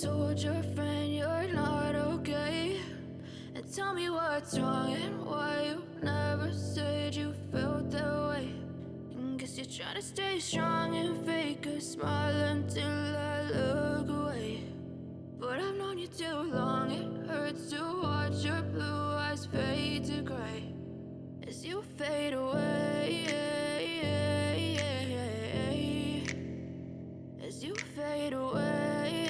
told your friend you're not okay, and tell me what's wrong and why you never said you felt that way. And guess you're trying to stay strong and fake a smile until I look away. But I've known you too long, it hurts to watch your blue eyes fade to gray as you fade away, as you fade away.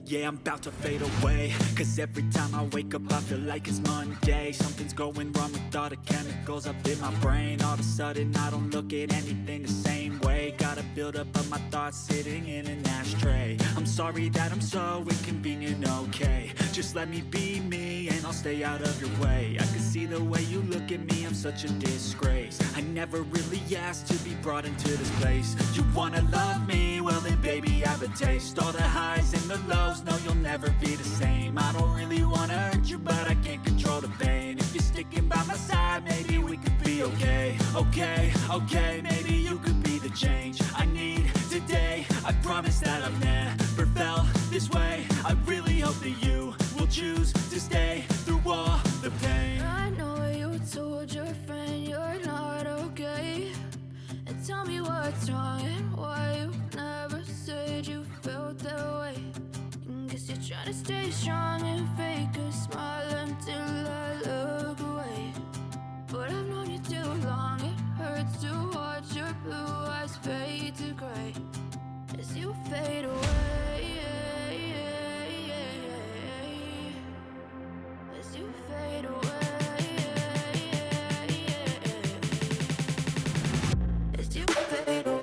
Yeah, I'm about to fade away, cause every time I wake up I feel like it's Monday. Something's going wrong with all the chemicals up in my brain. All of a sudden I don't look at anything the same way. Gotta build up of my thoughts sitting in an ashtray. I'm sorry that I'm so inconvenient, okay. Just let me be me and I'll stay out of your way. I can see the way you look at me, I'm such a disgrace. I never really asked to be brought into this place. You wanna love me? Well then baby have a taste. All the highs and the lows, no you'll never be the same. I don't really wanna hurt you but I can't control the pain. If you're sticking by my side maybe we could be okay. Okay, maybe you could be the change I need today. I promise that I've never felt this way. I really hope that you will choose to stay through all the pain. I know you told your friend you're not okay, and tell me what's wrong and why you never said you felt that way. And guess you're trying to stay strong and fake a smile until I look away. But I've known you too long, it hurts to watch your blue eyes fade to gray as you fade away, as you fade away, as you fade away.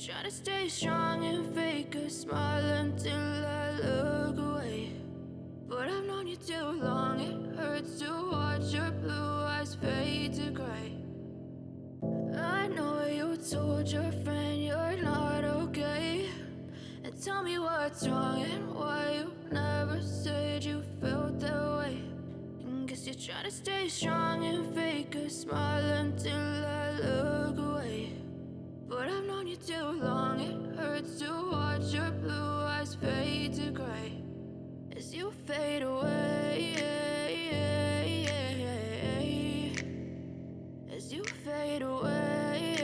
Try to stay strong and fake a smile until I look away. But I've known you too long, it hurts to watch your blue eyes fade to gray. I know you told your friend you're not okay, and tell me what's wrong and why you never said you felt that way. And guess you're trying to stay strong and fake a smile until I look away. But I've known you too long, it hurts to watch your blue eyes fade to gray as you fade away, as you fade away.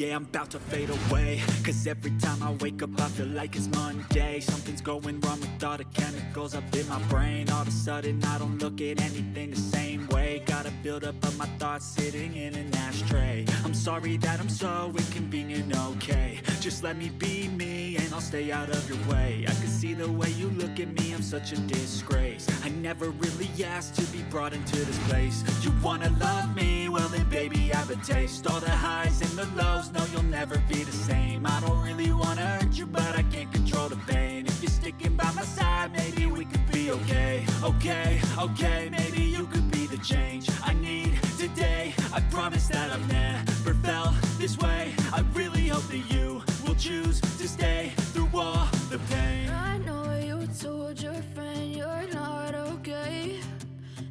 Yeah, I'm about to fade away, cause every time I wake up I feel like it's Monday. Something's going wrong with all the chemicals up in my brain. All of a sudden I don't look at anything the same way. Gotta build up of my thoughts sitting in an ashtray. I'm sorry that I'm so inconvenient, okay. Just let me be me and I'll stay out of your way. I can see the way you look at me, I'm such a disgrace. I never really asked to be brought into this place. You wanna love me? Well then baby have a taste. All the highs and the lows, no you'll never be the same. I don't really wanna hurt you but I can't control the pain. If you're sticking by my side maybe we could be okay. Okay, maybe you could be the change I need today. I promise that I've never felt this way. I really hope that you will choose to stay through all the pain. I know you told your friend you're not okay,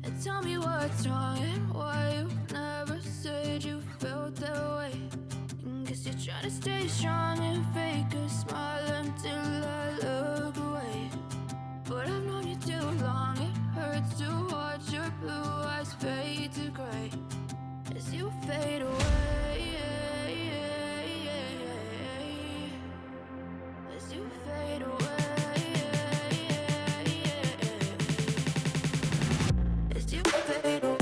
and tell me what's wrong and why you never said you felt that way. And guess you're trying to stay strong and fake a smile until I look away. But I've known you too long, it hurts to watch your blue eyes fade to gray as you fade away. As you fade away. As you fade away. As you fade away.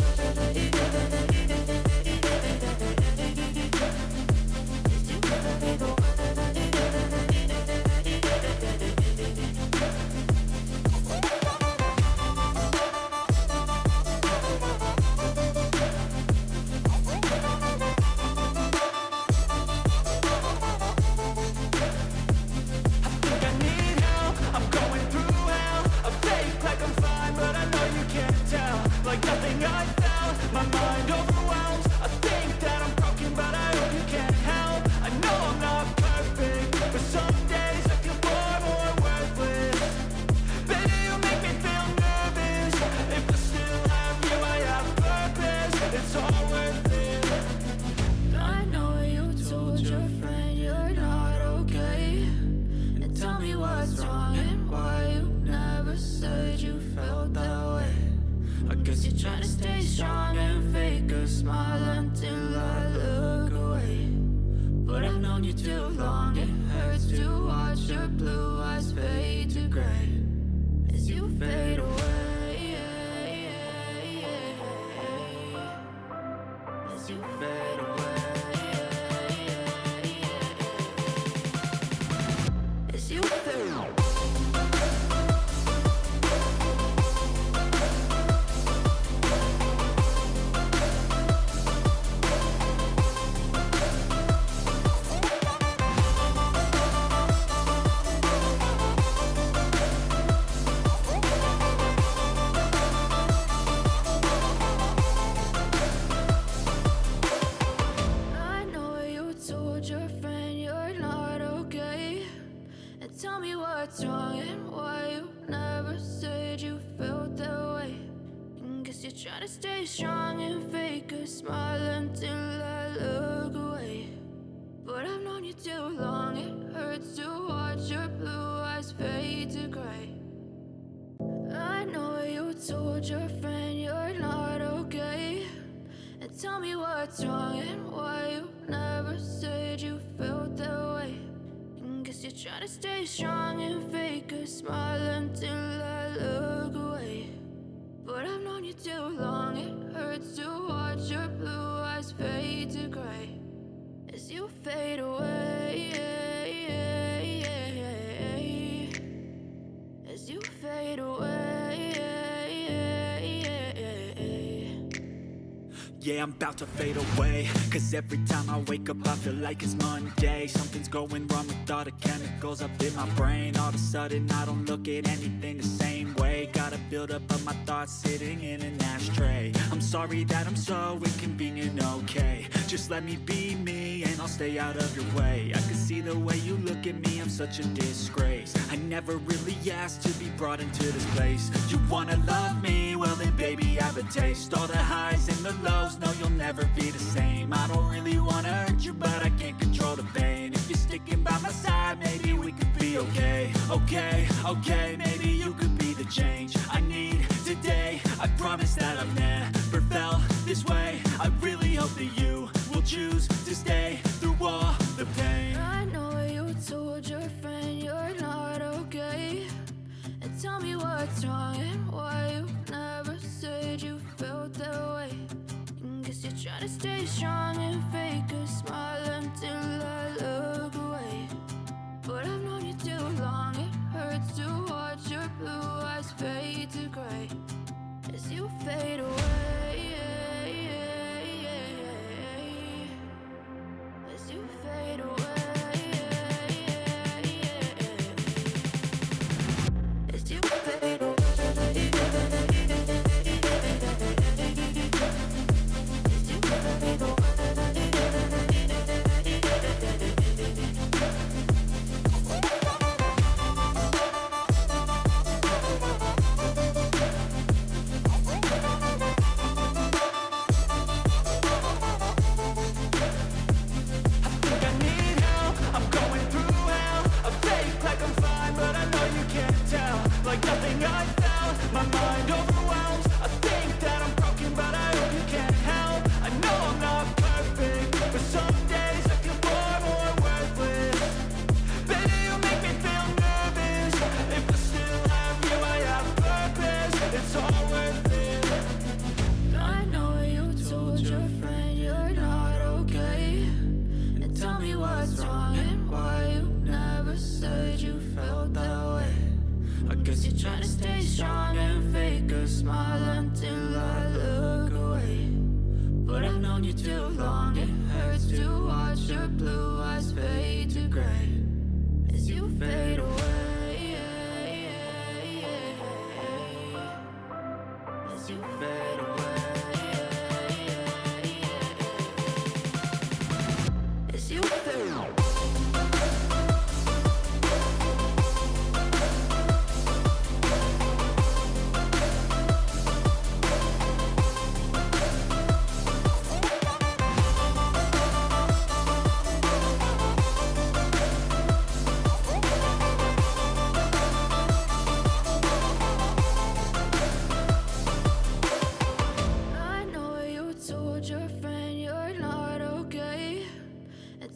Like nothing I felt, my mind overwhelmed. I think that I'm broken, but I hope you can't help. I know I'm not perfect, but some days I feel far more worthless. Baby, you make me feel nervous. If I still have you, I have purpose. It's all worth it. I know you told your friend you're not okay, and tell me what's wrong and why you never said you felt that way. I guess you're trying to stay strong and fake a smile until I look away. But I've known you too long, it hurts to watch your blue eyes fade to gray as you fade away. As you fade away. As you fade away. Tell me what's wrong and why you never said you felt that way. And guess you're trying to stay strong and fake a smile until I look away. But I've known you too long, it hurts to watch your blue eyes fade to gray. I know you told your friend you're not okay, and tell me what's wrong and why you never said you felt that way. Guess you're trying to stay strong and fake a smile until I look away. But I've known you too long, it hurts to watch your blue eyes fade to gray as you fade away. As you fade away. Yeah, I'm about to fade away, cause every time I wake up I feel like it's Monday. Something's going wrong with all the chemicals up in my brain. All of a sudden I don't look at anything the same way. Gotta build up of my thoughts sitting in an ashtray. I'm sorry that I'm so inconvenient, okay. Just let me be me and I'll stay out of your way. I can see the way you look at me, I'm such a disgrace. I never really asked to be brought into this place. You wanna love me? Well then baby have a taste. All the highs and the lows, no you'll never be the same. I don't really wanna hurt you but I can't control the pain. If you're sticking by my side maybe we could be okay. Okay, maybe you could be the change I need today. I promise that I've never felt this way. I really hope that you will choose to stay through all try to stay strong and fake a smile until I look away. But I've known you too long, it hurts to watch your blue eyes fade to gray as you fade away. As you fade away. As you fade away. Trying to stay strong and fake a smile until I look away. But I've known you too long, it hurts to watch your blue eyes fade to gray as you fade away. As you fade away. As you fade away.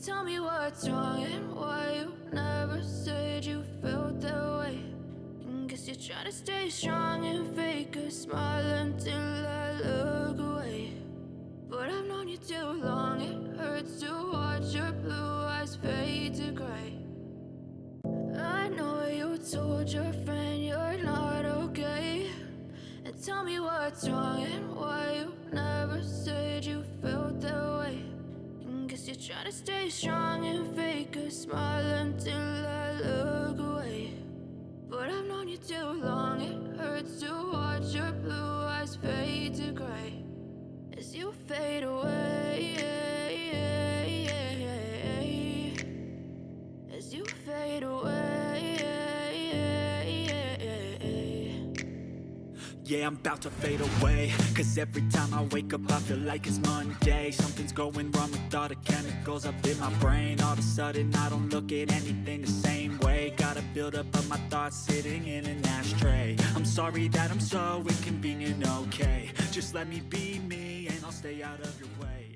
Tell me what's wrong and why you never said you felt that way. And guess you're trying to stay strong and fake a smile until I look away. But I've known you too long, it hurts to watch your blue eyes fade to gray. I know you told your friend you're not okay. And tell me what's wrong and why you never said you felt that way. Guess you're trying to stay strong and fake a smile until I look away. But I've known you too long, it hurts to watch your blue eyes fade to gray as you fade away. As you fade away. Yeah, I'm about to fade away, cause every time I wake up I feel like it's Monday. Something's going wrong with all the chemicals up in my brain. All of a sudden I don't look at anything the same way. Gotta build up of my thoughts sitting in an ashtray. I'm sorry that I'm so inconvenient, okay. Just let me be me and I'll stay out of your way.